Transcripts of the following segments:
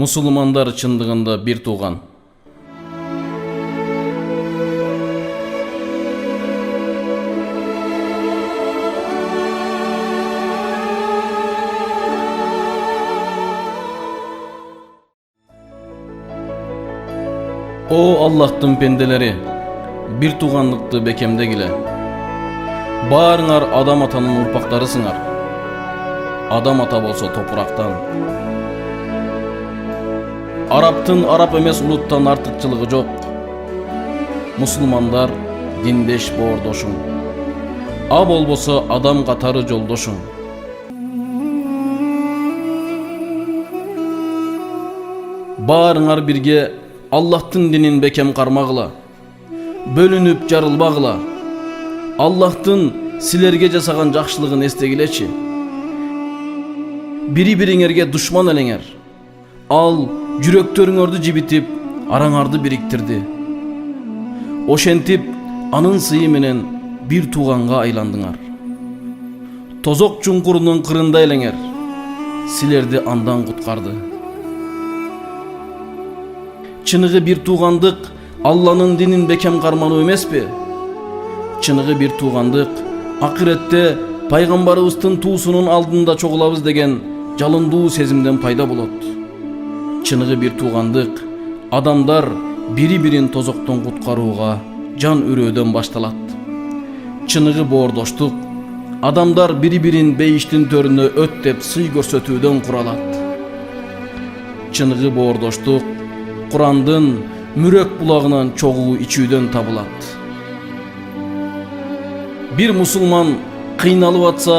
Musulmanдар чындыгында бир тууган. О Аллахтын пенделери, бир туугандыкты бекемдегиле. Баарыңар адам атанын урпактарысыңар. Адам ата болсо топурактан. Арабтын араб эмес улуттан артыкчылыгы жок. Мусулмандар диндеш боордошуң. А болбосо адам катары жолдошуң. Баарыңар бирге Аллахтын динин бекем кармагыла. Бөлүнүп жарылбагыла. Аллахтын силерге жасаган жакшылыгын эстегилечи. Бири-бириңерге душман элеңер. Ал жүрөктөрүңөрдү жибитип, араңарды бириктирди. Ошентип, анын сыйы менен бир тууганга айландыңар. Тозок чуңкурунун кырында элеңер. Силерди андан куткарды. Чыныгы бир туугандык Алланын динин бекем кармануу эмеспи? Чыныгы бир туугандык акыретте пайгамбарыбыздын туусунун алдында чогулабыз деген жалындуу сезимден пайда болот. Чыныгы бир туугандык адамдар бири-бирин тозоктон куткарууга жан үрөөдөн башталат. Чыныгы боордоштук адамдар бири-бирин бейиштин төрүнө өттеп сый көрсөтүүдөн куралат. Чыныгы боордоштук Курандын мүрөк булагынан чогуу ичүүдөн табылат. Бир мусулман кыйналып атса,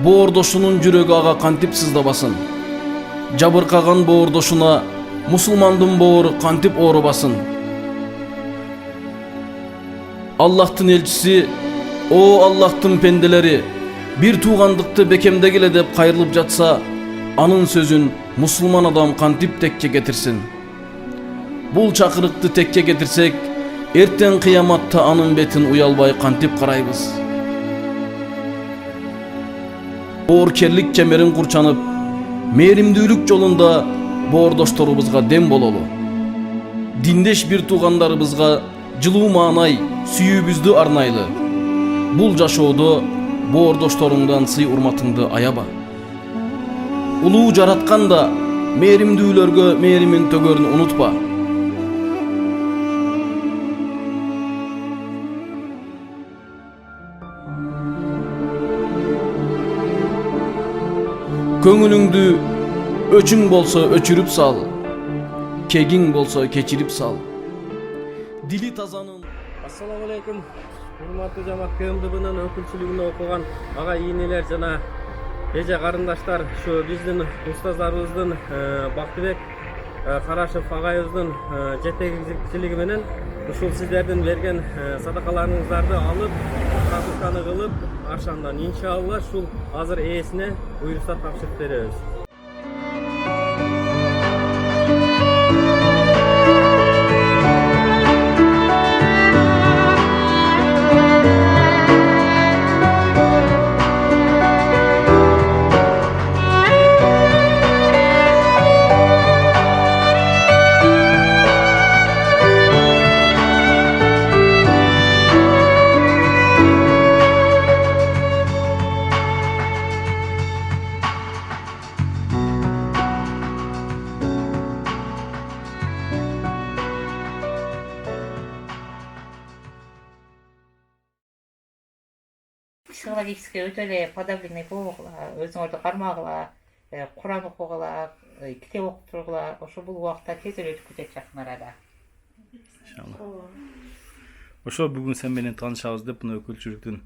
боордошунун жүрөгү ага кантип сыздабасын? Жабыркаган боордошуна мусулмандын боору кантип оорубасын? Аллахтын элчиси, о Аллахтын пенделери, бир туугандыкты бекемдегиле деп кайрылып жатса, анын сөзүн мусулман адам кантип текке кетирсин? Бул чакырыкты текке кетирсек, эртең кыяматта анын бетин уялбай кантип карайбыз? Бооркерлик чемерин курчанып, мээримдүүлүк жолунда боордошторубузга дем бололу. Диндеш бир туугандарыбызга жылуу маанай, сүйүүбүздү арнайлы. Бул жашоодо боордошторуңдан сый урматыңды аяба. Улуу жаратканда мээримдүүлөргө мээримин төгөрүн унутпа. Көңүлүңдү өчүң болсо өчүрүп сал, кегиң болсо кечирип сал. Дили тазанын. Ассаламу алейкум. Урматтуу жамаат, КМДБнын өкүлчүлүгүнө окуган ага ийнелер жана эже карындаштар, ушу биздин устаздарыбыздын Бактыбек Карашев агайыбыздын жетекчилиги менен ушул сиздердин берген садакаларыңыздарды алып, продуктаны кылып, ашандан иншалла ушул азыр ээсине буйруса тапшырып беребиз. Психологически өтө эле подавленный болгула, өзүңөрдү кармагыла, Куран окугула, китеп окуп тургула, ошо бул убакта тез эле өтүп кетет жакын арада. Иншалла. Ошо бүгүн сен менен таанышабыз деп мына өкүлчүлүктүн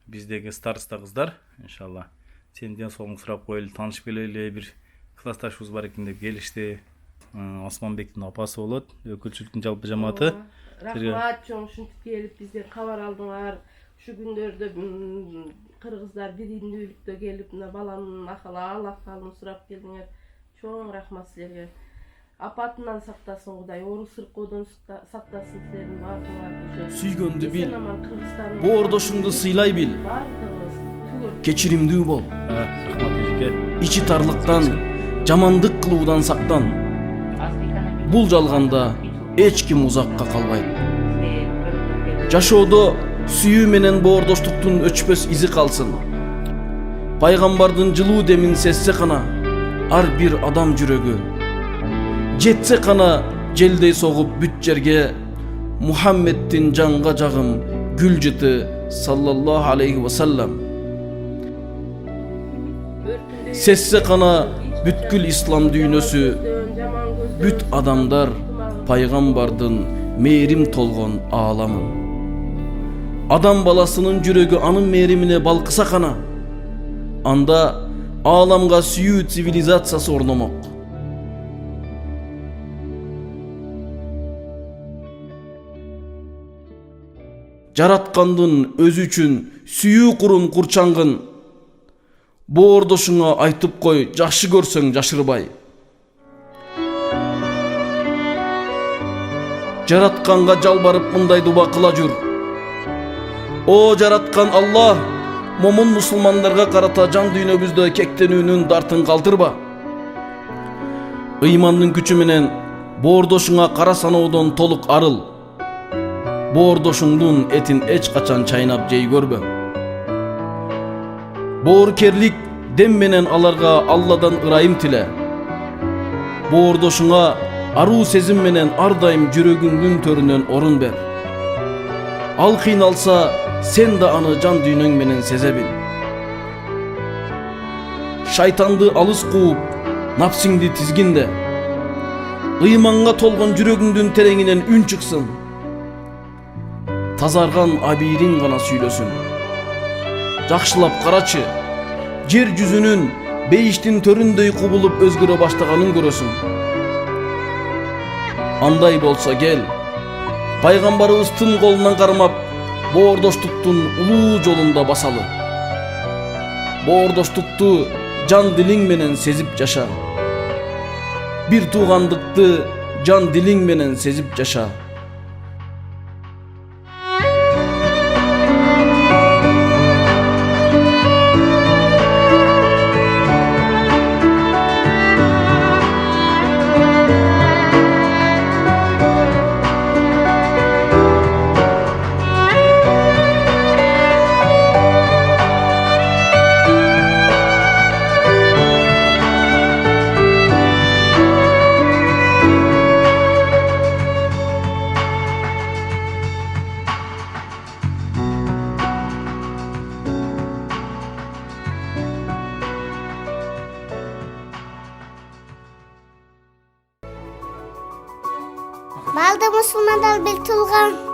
биздеги староста кыздар, иншалла. Сенин ден соолугуңду сурап коелу, таанышып келели, бир классташыбыз бар экен деп келишти. Осмонбектин апасы болот, өкүлчүлүктүн жалпы жамааты. Рахмат, чоң ушинтип келип бизден кабар алдыңар. Şu günlerde Kırgızlar birimlilikte gelip balanın ahvalını surap geldiler. Çok rahmat sizlerge. Apatından saktasın Kuday, oru sırkodan saktasın sizlerin barkılar. Süygöndü bil, boordoşuңду sıylay bil. Keçirimdүү бол. Rahmat ejike. İçi tarlıktan, jamandık kılуудан сактан. Bul жалганда эч ким узакка калбайт. Жашоодо сүйүү менен боордоштуктун өчпөс изи калсын. Пайгамбардын жылуу демин сезсе кана ар бир адам жүрөгү, жетсе кана желдей согуп бүт жерге Muhammed'in canga cağım gül jıtı sallallahu aleyhi ve sellem. Sesse kana bütkül İslam düynösü, büt adamlar paygambardın meyrim tolgon ağlamın. Adam balasının jürögü anın meyrimine balkısa kana, anda ağlamga süyü sivilizatsiyası ornamak. Жараткандын өзү үчүн сүйүү курун курчаңгын, боордошуңа айтып кой, жакшы көрсөң жашырбай. Жаратканга жалбарып мындай дуба кыла жүр. О жараткан Аллах, момун мусулмандарга карата жан дүйнөбүздө кектенүүнүн дартын калтырба. Ыймандын күчү менен боордошуңа кара саноодон толук арыл. Боордошуңдун этин эч качан чайнап жей көрбө. Бооркерлик дем менен аларга Алладан ырайым тиле. Боордошуңа аруу сезим менен ар дайым жүрөгүңдүн төрүнөн орун бер. Ал кыйналса, сен да аны жан дүйнөң менен сезе бил. Шайтанды алыс кууп, напсиңди тизгинде. Ыйманга толгон жүрөгүңдүн тереңинен үн чыксын. Тазарган абийириң гана сүйлөсүн. Жакшылап карачы, жер жүзүнүн бейиштин төрүндөй кубулуп өзгөрө баштаганын көрөсүң. Андай болса кел, пайгамбарыбыздын колунан кармап, боордоштуктун улуу жолунда басалы. Боордоштукту жан дилиң менен сезип жаша. Бир туугандыкты жан дилиң менен сезип жаша. Balda musulmanlar bir tulgan.